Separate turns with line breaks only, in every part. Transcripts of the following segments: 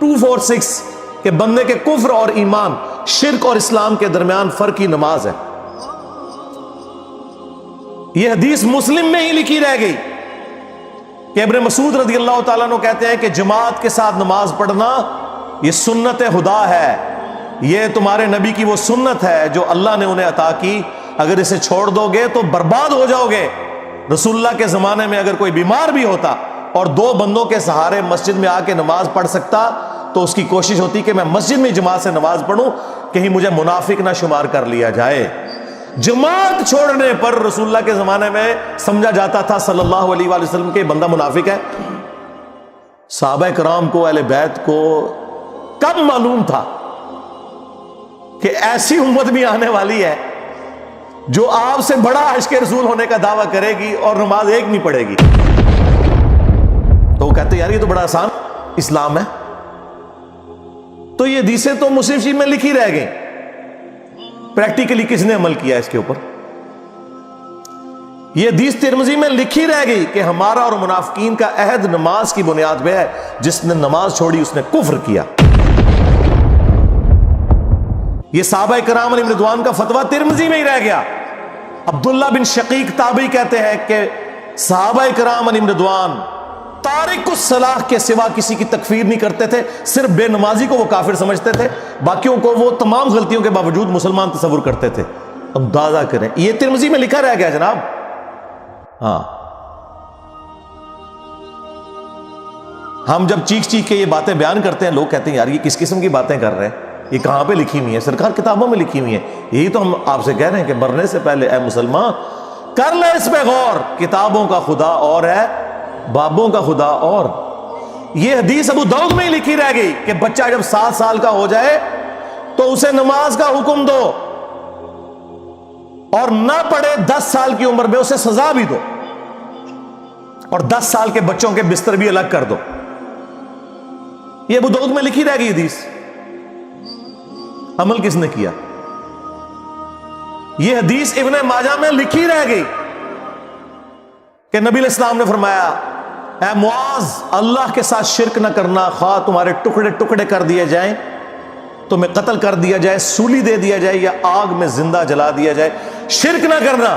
246 کہ بندے کے کفر اور ایمان، شرک اور اسلام کے درمیان فرق کی نماز ہے۔ یہ حدیث مسلم میں ہی لکھی رہ گئی کہ ابن مسعود رضی اللہ تعالیٰ عنہ کہتے ہیں کہ جماعت کے ساتھ نماز پڑھنا یہ سنت خدا ہے، یہ تمہارے نبی کی وہ سنت ہے جو اللہ نے انہیں عطا کی، اگر اسے چھوڑ دو گے تو برباد ہو جاؤ گے۔ رسول اللہ کے زمانے میں اگر کوئی بیمار بھی ہوتا اور 2 بندوں کے سہارے مسجد میں آ کے نماز پڑھ سکتا تو اس کی کوشش ہوتی کہ میں مسجد میں جماعت سے نماز پڑھوں، کہیں مجھے منافق نہ شمار کر لیا جائے۔ جماعت چھوڑنے پر رسول اللہ کے زمانے میں سمجھا جاتا تھا صلی اللہ علیہ وآلہ وسلم کہ بندہ منافق ہے۔ صحابہ کرام کو، اہل بیت کو کب معلوم تھا کہ ایسی امت بھی آنے والی ہے جو آپ سے بڑا عشق رسول ہونے کا دعویٰ کرے گی اور نماز ایک نہیں پڑھے گی؟ تو وہ کہتے یار یہ تو بڑا آسان اسلام ہے۔ تو یہ حدیثیں تو مسلم شریف میں لکھی رہ گئی، پریکٹیکلی کس نے عمل کیا اس کے اوپر؟ یہ حدیث ترمذی میں لکھی رہ گئی کہ ہمارا اور منافقین کا عہد نماز کی بنیاد پہ ہے، جس نے نماز چھوڑی اس نے کفر کیا۔ یہ صحابہ کرام علیہم رضوان کا فتویٰ ترمذی میں ہی رہ گیا۔ عبداللہ بن شقیق تابعی کہتے ہیں کہ صحابہ کرام علیہم رضوان تارک الصلاۃ کے سوا کسی کی تکفیر نہیں کرتے تھے، صرف بے نمازی کو وہ کافر سمجھتے تھے، باقیوں کو وہ تمام غلطیوں کے باوجود مسلمان تصور کرتے تھے۔ اندازہ کریں، یہ ترمذی میں لکھا رہ گیا جناب۔ ہاں، ہم جب چیخ کے یہ باتیں بیان کرتے ہیں، لوگ کہتے ہیں یار یہ کس قسم کی باتیں کر رہے ہیں، یہ کہاں پہ لکھی ہوئی ہیں؟ سرکار کتابوں میں لکھی ہوئی ہیں۔ یہی تو ہم آپ سے کہہ رہے ہیں کہ مرنے سے پہلے اے مسلمان کر لے اس پہ غور، کتابوں کا خدا اور ہے، بابوں کا خدا اور۔ یہ حدیث ابو داؤد میں ہی لکھی رہ گئی کہ بچہ جب 7 سال کا ہو جائے تو اسے نماز کا حکم دو، اور نہ پڑھے 10 سال کی عمر میں اسے سزا بھی دو، اور 10 سال کے بچوں کے بستر بھی الگ کر دو۔ یہ ابو داؤد میں لکھی رہ گئی حدیث۔ عمل کس نے کیا؟ یہ حدیث ابن ماجہ میں لکھی رہ گئی کہ نبی علیہ السلام نے فرمایا اے معاذ، اللہ کے ساتھ شرک نہ کرنا، خواہ تمہارے ٹکڑے ٹکڑے کر دیے جائیں، تمہیں قتل کر دیا جائے، سولی دے دیا جائے، یا آگ میں زندہ جلا دیا جائے، شرک نہ کرنا۔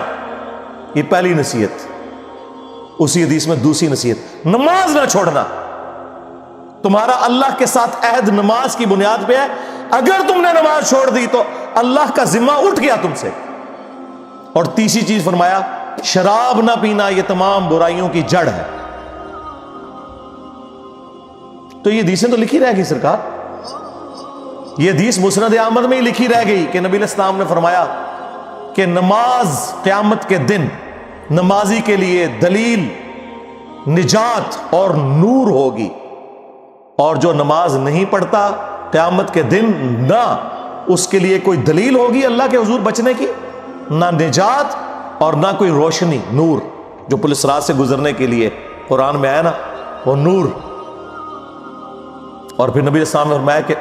یہ پہلی نصیحت۔ اسی حدیث میں دوسری نصیحت، نماز نہ چھوڑنا۔ تمہارا اللہ کے ساتھ عہد نماز کی بنیاد پہ ہے، اگر تم نے نماز چھوڑ دی تو اللہ کا ذمہ اٹھ گیا تم سے۔ اور تیسری چیز فرمایا شراب نہ پینا، یہ تمام برائیوں کی جڑ ہے۔ تو یہ حدیثیں تو لکھی رہ گئی سرکار۔ یہ حدیث مسند احمد میں ہی لکھی رہ گئی کہ نبی علیہ السلام نے فرمایا کہ نماز قیامت کے دن نمازی کے لیے دلیل، نجات اور نور ہوگی، اور جو نماز نہیں پڑھتا قیامت کے دن نہ اس کے لیے کوئی دلیل ہوگی اللہ کے حضور بچنے کی، نہ نجات اور نہ کوئی روشنی، نور جو پولیس رات سے گزرنے کے لیے قرآن میں آیا نا، وہ نور۔ اور پھر نبی علیہ السلام نے فرمایا کہ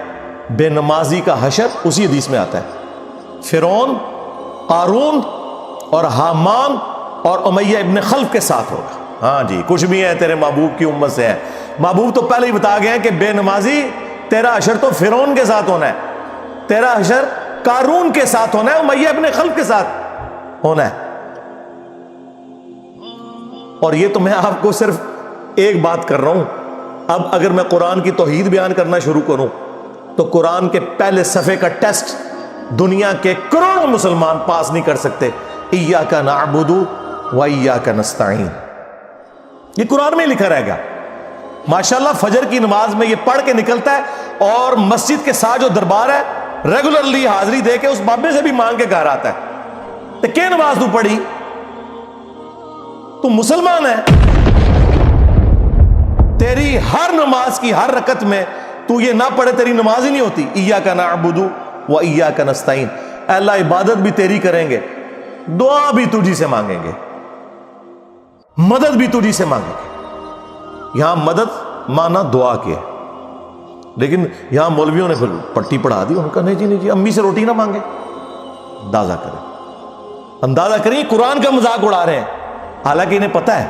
بے نمازی کا حشر اسی حدیث میں آتا ہے، فرعون، قارون اور حامان اور امیہ ابن خلف کے ساتھ ہوگا۔ ہاں جی، کچھ بھی ہے تیرے محبوب کی امت سے ہے۔ محبوب تو پہلے ہی بتا گئے ہیں کہ بے نمازی تیرا حشر تو فرعون کے ساتھ ہونا ہے، تیرا حشر قارون کے ساتھ ہونا ہے، امیہ ابن خلف کے ساتھ ہونا ہے۔ اور یہ تو میں آپ کو صرف ایک بات کر رہا ہوں۔ اب اگر میں قرآن کی توحید بیان کرنا شروع کروں تو قرآن کے پہلے صفحے کا ٹیسٹ دنیا کے کروڑوں مسلمان پاس نہیں کر سکتے۔ ایاک نعبد و ایاک نستعین، یہ قرآن میں لکھا رہے گا۔ ماشاءاللہ فجر کی نماز میں یہ پڑھ کے نکلتا ہے، اور مسجد کے ساتھ جو دربار ہے ریگولرلی حاضری دے کے اس بابے سے بھی مانگ کے گھر آتا ہے۔ تو کیا نماز تو پڑھی؟ تو مسلمان ہے، تیری ہر نماز کی ہر رکعت میں تو یہ نہ پڑھے تیری نماز ہی نہیں ہوتی۔ ایاک نعبد و ایاک نستعین، اے اللہ عبادت بھی تیری کریں گے، دعا بھی تجھی سے مانگیں گے، مدد بھی تجھی سے مانگیں گے۔ یہاں مدد مانا دعا کے، لیکن یہاں مولویوں نے پھر پٹی پڑھا دی، ان کا نہیں جی امی سے روٹی نہ مانگے۔ اندازہ کریں قرآن کا مذاق اڑا رہے ہیں، حالانکہ انہیں پتہ ہے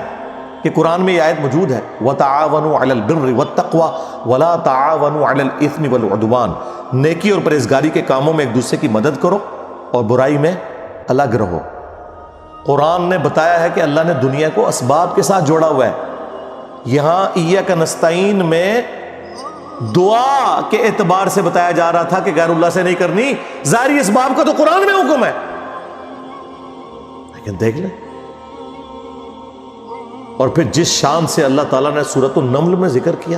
کہ قرآن میں یہ آیت موجود ہے وَتَعَاوَنُوا عَلَى الْبِرِّ وَالتَّقْوَى وَلَا تَعَاوَنُوا عَلَى الْإِثْمِ وَالْعُدْوَانِ، نیکی اور پرہیزگاری کے کاموں میں ایک دوسرے کی مدد کرو اور برائی میں الگ رہو۔ قرآن نے بتایا ہے کہ اللہ نے دنیا کو اسباب کے ساتھ جوڑا ہوا ہے۔ یہاں ایاک نستعین میں دعا کے اعتبار سے بتایا جا رہا تھا کہ غیر اللہ سے نہیں کرنی، ظاہری اسباب کا تو قرآن میں حکم ہے، لیکن دیکھ لیں۔ اور پھر جس شان سے اللہ تعالیٰ نے سورۃ النمل میں ذکر کیا،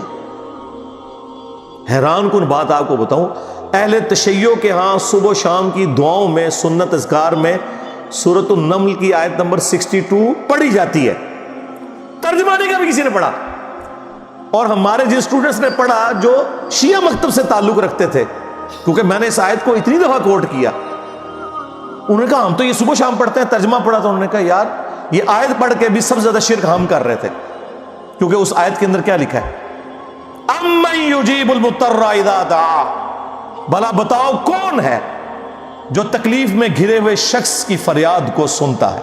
حیران کن بات آپ کو بتاؤں، اہل تشیع کے ہاں صبح و شام کی دعاؤں میں، سنت اذکار میں سورۃ النمل کی آیت نمبر 62 پڑھی جاتی ہے، ترجمہ نہیں کبھی کسی نے پڑھا۔ اور ہمارے جن اسٹوڈنٹس نے پڑھا جو شیعہ مکتب سے تعلق رکھتے تھے، کیونکہ میں نے اس آیت کو اتنی دفعہ کوٹ کیا، انہوں نے کہا ہم تو یہ صبح شام پڑھتے ہیں، ترجمہ پڑھا تو انہوں نے کہا یار یہ آیت پڑھ کے بھی سب سے زیادہ شرک ہم کر رہے تھے، کیونکہ اس آیت کے اندر کیا لکھا ہے؟ اَمَّن يُجِيبُ الْمُضْطَرَّ إِذَا دَعَاهُ، بھلا بتاؤ کون ہے جو تکلیف میں گھرے ہوئے شخص کی فریاد کو سنتا ہے،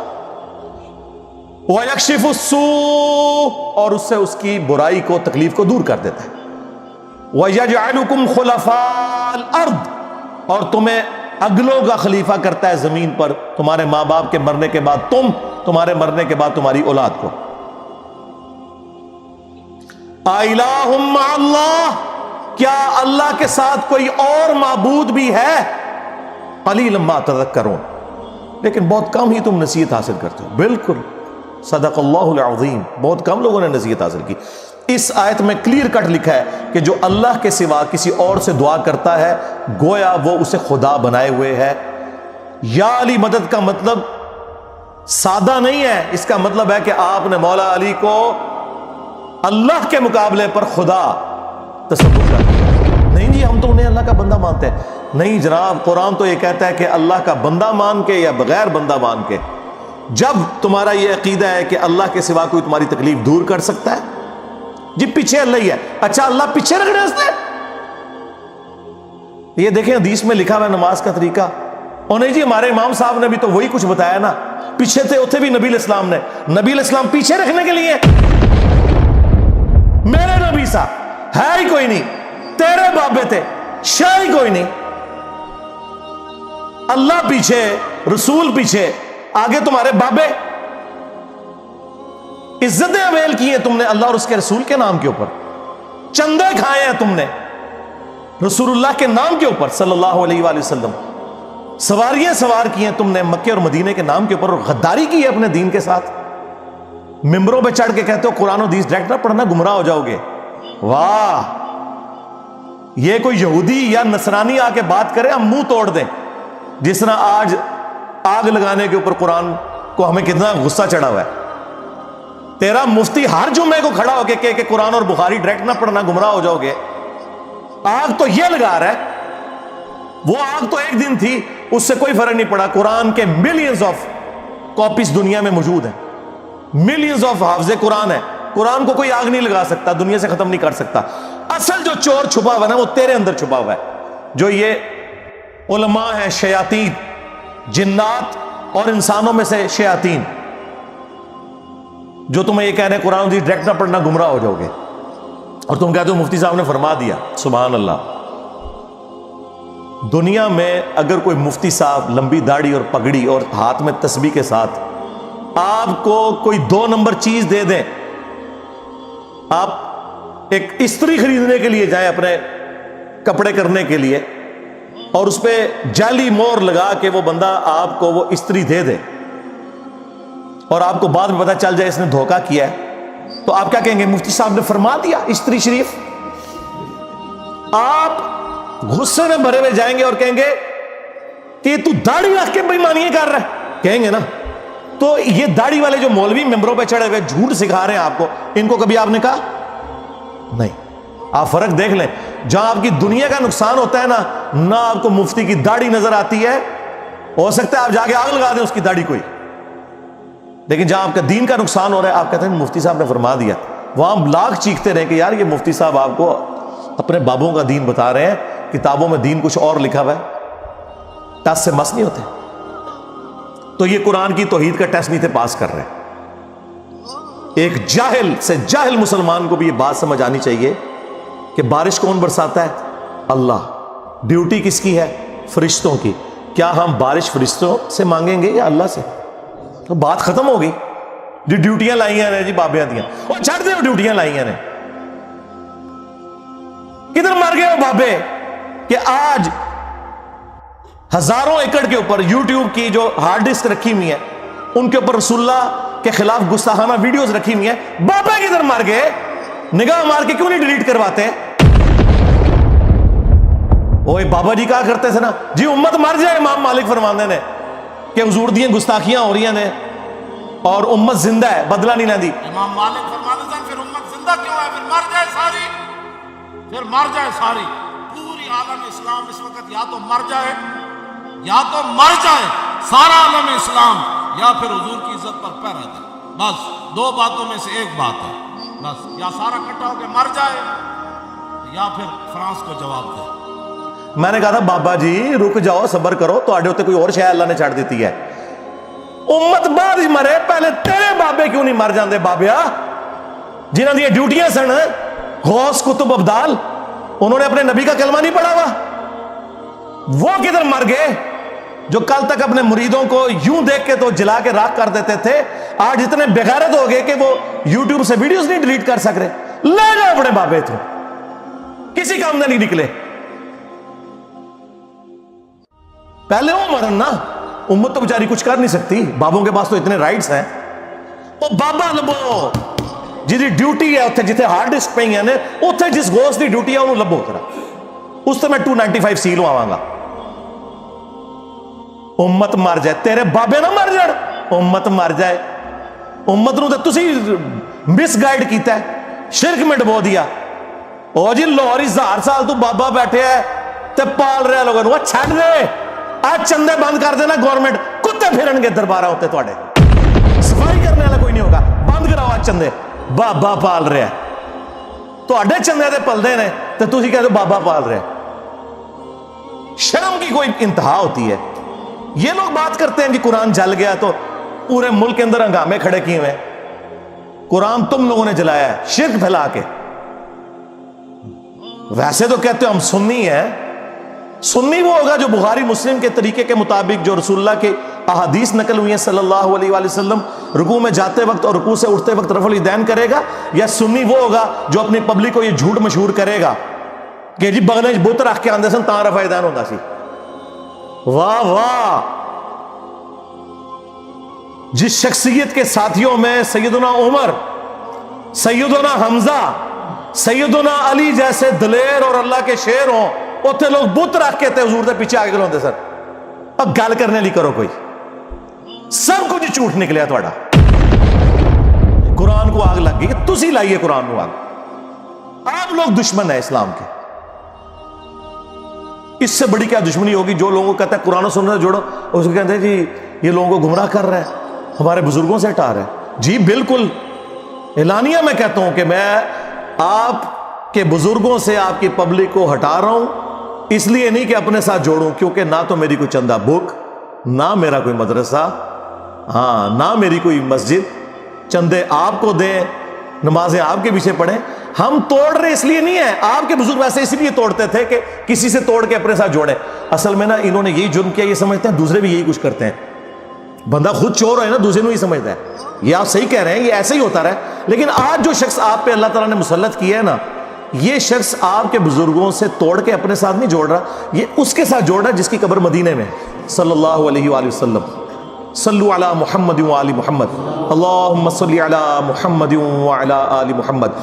وَيَكْشِفُ السُّوءَ، اور اس سے اس کی برائی کو، تکلیف کو دور کر دیتا ہے، وَيَجْعَلُكُمْ خُلَفَاءَ الْأَرْضِ، اور تمہیں اگلوں کا خلیفہ کرتا ہے زمین پر، تمہارے ماں باپ کے مرنے کے بعد تم، تمہارے مرنے کے بعد تمہاری اولاد کو۔ اَإِلَٰهٌ مَّعَ اللَّهِ، کیا اللہ کے ساتھ کوئی اور معبود بھی ہے؟ قَلِيلًا مَّا تَذَكَّرُونَ، لیکن بہت کم ہی تم نصیحت حاصل کرتے ہو۔ بالکل، صدق اللہ العظیم، بہت کم لوگوں نے نصیحت حاصل کی۔ اس آیت میں کلیئر کٹ لکھا ہے کہ جو اللہ کے سوا کسی اور سے دعا کرتا ہے گویا وہ اسے خدا بنائے ہوئے ہے۔ یا علی مدد کا مطلب سادہ نہیں ہے، اس کا مطلب ہے کہ آپ نے مولا علی کو اللہ کے مقابلے پر خدا تصور کر دیا۔ نہیں جی ہم تو انہیں اللہ کا بندہ مانتے ہیں، نہیں جناب، قرآن تو یہ کہتا ہے کہ اللہ کا بندہ مان کے یا بغیر بندہ مان کے۔ جب تمہارا یہ عقیدہ ہے کہ اللہ کے سوا کوئی تمہاری تکلیف دور کر سکتا ہے، جی پیچھے اللہ ہی ہے، اچھا اللہ پیچھے رکھنے ہستے، یہ دیکھیں حدیث میں لکھا ہوا ہے نماز کا طریقہ۔ اور نہیں جی ہمارے امام صاحب نے بھی تو وہی کچھ بتایا نا، پیچھے تھے اتنے بھی نبی علیہ السلام نے، نبی علیہ السلام پیچھے رکھنے کے لیے، میرے نبی صاحب ہے ہی کوئی نہیں، تیرے بابے تھے شاہ ہی کوئی نہیں، اللہ پیچھے، رسول پیچھے، آگے تمہارے بابے۔ عزتیں اویل کی ہیں تم نے اللہ اور اس کے رسول کے نام کے اوپر، چندے کھائے ہیں تم نے رسول اللہ کے نام کے اوپر صلی اللہ علیہ وآلہ وسلم، سواریاں سوار کی ہیں تم نے مکے اور مدینے کے نام کے اوپر، اور غداری کی ہے اپنے دین کے ساتھ، ممبروں پہ چڑھ کے کہتے ہو قرآن و حدیث ڈائریکٹ نہ پڑھنا گمراہ ہو جاؤ گے۔ واہ، یہ کوئی یہودی یا نصرانی آ کے بات کرے ہم منہ توڑ دیں، جس طرح آج آگ لگانے کے اوپر قرآن کو ہمیں کتنا غصہ چڑھا ہوا ہے۔ تیرا مفتی ہر جمعے کو کھڑا ہو کے کہ قرآن اور بخاری ڈائریکٹ نہ پڑھنا گمراہ ہو جاؤ گے، آگ تو یہ لگا رہا ہے، وہ آگ تو ایک دن تھی، اس سے کوئی فرق نہیں پڑا۔ قرآن کے ملینز آف کاپیز دنیا میں موجود ہیں، ملینز آف حافظ قرآن ہے، قرآن کو کوئی آگ نہیں لگا سکتا، دنیا سے ختم نہیں کر سکتا۔ اصل جو چور چھپا ہوا ہے نا وہ تیرے اندر چھپا ہوا ہے، جو یہ علماء ہیں، شیاطین، جنات اور انسانوں میں سے شیاطین، جو تمہیں یہ کہہ رہے ہیں قرآن حدیث ڈائریکٹ نہ پڑھنا گمراہ ہو جاؤ گے، اور تم کہتے ہو مفتی صاحب نے فرما دیا۔ سبحان اللہ، دنیا میں اگر کوئی مفتی صاحب لمبی داڑھی اور پگڑی اور ہاتھ میں تسبیح کے ساتھ آپ کو کوئی 2 نمبر چیز دے دیں، آپ ایک استری خریدنے کے لیے جائیں اپنے کپڑے کرنے کے لیے، اور اس پہ جعلی مور لگا کے وہ بندہ آپ کو وہ استری دے دے، اور آپ کو بعد میں پتہ چل جائے اس نے دھوکہ کیا ہے، تو آپ کیا کہیں گے؟ مفتی صاحب نے فرما دیا استری شریف۔ آپ غصے میں بھرے ہوئے جائیں گے اور کہیں گے کہ تو داڑھی رکھ کے بےایمانی کر رہا ہے، کہیں گے نا۔ تو یہ داڑھی والے جو مولوی ممبروں پہ چڑھے ہوئے جھوٹ سکھا رہے ہیں آپ کو، ان کو کبھی آپ نے کہا نہیں؟ آپ فرق دیکھ لیں، جہاں آپ کی دنیا کا نقصان ہوتا ہے نا، نہ آپ کو مفتی کی داڑھی نظر آتی ہے، ہو سکتا ہے آپ جا کے آگ لگا دیں اس کی داڑھی کوئی، لیکن جہاں آپ کا دین کا نقصان ہو رہا ہے آپ کہتے ہیں مفتی صاحب نے فرما دیا۔ وہاں لاکھ چیختے رہے کہ یار یہ مفتی صاحب آپ کو اپنے بابوں کا دین بتا رہے ہیں، کتابوں میں دین کچھ اور لکھا ہوا ہے، ٹس سے مس نہیں ہوتے۔ تو یہ قرآن کی توحید کا ٹیسٹ نہیں تھے پاس کر رہے، ایک جاہل سے جاہل مسلمان کو بھی یہ بات سمجھ آنی چاہیے کہ بارش کون برساتا ہے؟ اللہ۔ ڈیوٹی کس کی ہے؟ فرشتوں کی۔ کیا ہم بارش فرشتوں سے مانگیں گے یا اللہ سے؟ تو بات ختم ہو گئی۔ جو ڈیوٹیاں لائی ہیں جی بابیاں دیاں، وہ چھڑ دے، وہ ڈیوٹیاں لائی ہیں۔ کدھر مر گئے وہ بابے کہ آج ہزاروں ایکڑ کے اوپر یوٹیوب کی جو ہارڈ ڈسک رکھی ہوئی ہے ان کے اوپر رسول اللہ کے خلاف گستاخانہ ویڈیوز رکھی ہوئی ہیں؟ بابا کدھر مر گئے؟ نگاہ مار کے کیوں نہیں ڈیلیٹ کرواتے؟ اوے بابا جی کہا کرتے تھے نا جی امت مر جائے، امام مالک فرماندے نے کہ حضور دیاں گستاخیاں ہو رہی ہیں اور امت زندہ ہے، بدلہ نہیں لیندی۔
امام مالک فرماتے تھے پھر امت زندہ کیوں ہے؟ پھر مر جائے ساری، پھر مر جائے ساری۔ پوری عالم اسلام اس وقت یا تو مر جائے، یا تو مر جائے سارا عالم اسلام، یا پھر حضور کی عزت پر پہرا دے۔ بس دو باتوں میں سے ایک بات ہے، بس یا سارا اکٹھا ہو کے مر جائے یا پھر فرانس کو جواب دے۔
میں نے کہا تھا بابا جی رک جاؤ، صبر کرو، تو آڈے ہوتے کوئی اور شے اللہ نے چھڑ دیتی ہے۔ امت بعد ہی مرے، پہلے تیرے بابے کیوں نہیں مر جاندے بابیا جنہاں دی ڈیوٹیاں سن؟ غوث کتب ابدال، انہوں نے اپنے نبی کا کلمہ نہیں پڑھا ہوا؟ وہ کدھر مر گئے جو کل تک اپنے مریدوں کو یوں دیکھ کے تو جلا کے راکھ کر دیتے تھے، آج اتنے بغیرت ہو گئے کہ وہ یوٹیوب سے ویڈیوز نہیں ڈیلیٹ کر سک رہے؟ لے جاؤ اپنے بابے، تو کسی کام میں نہیں نکلے۔ پہلے وہ مرن نا، امت تو بیچاری کچھ کر نہیں سکتی، بابوں کے پاس تو اتنے رائٹس ہیں۔ وہ بابا لبو جی ڈیوٹی ہے اتنے جتنے ہارڈ ڈسک پہ ہیں اتنے جس غوث دی ڈیوٹی ہے انہوں لبو کرا، اس سے میں 295 سی لواں گا۔ امت مر جائے، تیرے بابے نہ مر جائے، امت مر جائے۔ امت نو تے تسی مس گائیڈ کیتا ہے، شرک میں ڈبو دیا۔ او جی لاہور 1000 سال تو بابا بیٹھے ہے تے پال رہے لوگوں نو، چھڑ دے، آج چندے بند کر دینا گورنمنٹ، کتے پھرن گے دربارہ ہوتے تواڈے، صفائی کرنے والا کوئی نہیں ہوگا، بند کراؤ آج چندے۔ بابا پال رہے ہیں، تواڈے چندے تے پلدے نے تے تسی کہتے ہو بابا پال رہے ہیں۔ شرم کی کوئی انتہا ہوتی ہے۔ یہ لوگ بات کرتے ہیں کہ قرآن جل گیا تو پورے ملک کے اندر ہنگامے کھڑے کیے ہوئے، قرآن تم لوگوں نے جلایا ہے شرک پھیلا کے۔ ویسے تو کہتے ہو ہم سنی ہیں، سنی وہ ہوگا جو بخاری مسلم کے طریقے کے مطابق جو رسول اللہ کے احادیث نقل ہوئی ہیں صلی اللہ علیہ وآلہ وسلم، رکوع میں جاتے وقت اور رکوع سے اٹھتے وقت رفع الیدین کرے گا، یا سنی وہ ہوگا جو اپنی پبلک کو یہ جھوٹ مشہور کرے گا کہ جی بغلے بت رکھ کے آندے سن تاں رفع الیدین ہوتا سی۔ واہ واہ، جس شخصیت کے ساتھیوں میں سیدنا عمر، سیدنا حمزہ، سیدنا علی جیسے دلیر اور اللہ کے شیر ہوں، اتنے لوگ بت رکھ کے تے حضور دے پیچھے آگے لوندے سر۔ اب گل کرنے لی کرو کوئی، سب کچھ جھوٹ نکلیا تھوڑا۔ قرآن کو آگ لگ گئی، تسی لائیے قرآن کو آگ، آپ لوگ دشمن ہیں اسلام کے۔ اس سے بڑی کیا دشمنی ہوگی جو لوگوں کو کہتا ہے قرآن و سنت سے جوڑو، اس کو کہتے ہیں جی یہ لوگوں کو گمراہ کر رہا ہے، ہمارے بزرگوں سے ہٹا رہا ہے۔ جی بالکل اعلانیہ میں کہتا ہوں کہ میں آپ کے بزرگوں سے آپ کی پبلک کو ہٹا رہا ہوں، اس لیے نہیں کہ اپنے ساتھ جوڑوں، کیونکہ نہ تو میری کوئی چندہ بک، نہ میرا کوئی مدرسہ، ہاں نہ میری کوئی مسجد، چندے آپ کو دیں، نمازیں آپ کے پیچھے پڑھیں۔ ہم توڑ رہے اس لیے نہیں ہے، آپ کے بزرگ ویسے اس لیے توڑتے تھے کہ کسی سے توڑ کے اپنے ساتھ جوڑیں۔ اصل میں نا انہوں نے یہی جرم کیا، یہ سمجھتے ہیں دوسرے بھی یہی کچھ کرتے ہیں۔ بندہ خود چور ہے نا، دوسرے کو ہی سمجھتا ہے۔ یہ آپ صحیح کہہ رہے ہیں، یہ ایسے ہی ہوتا رہا ہے، لیکن آج جو شخص آپ پہ اللہ تعالیٰ نے مسلط کیا ہے نا، یہ شخص آپ کے بزرگوں سے توڑ کے اپنے ساتھ نہیں جوڑ رہا، یہ اس کے ساتھ جوڑ رہا ہے جس کی قبر مدینے میں صلی اللہ علیہ وآلہ وسلم۔ صلو علی محمد وآل محمد، اللہم صلی علی محمد وعلی آل محمد۔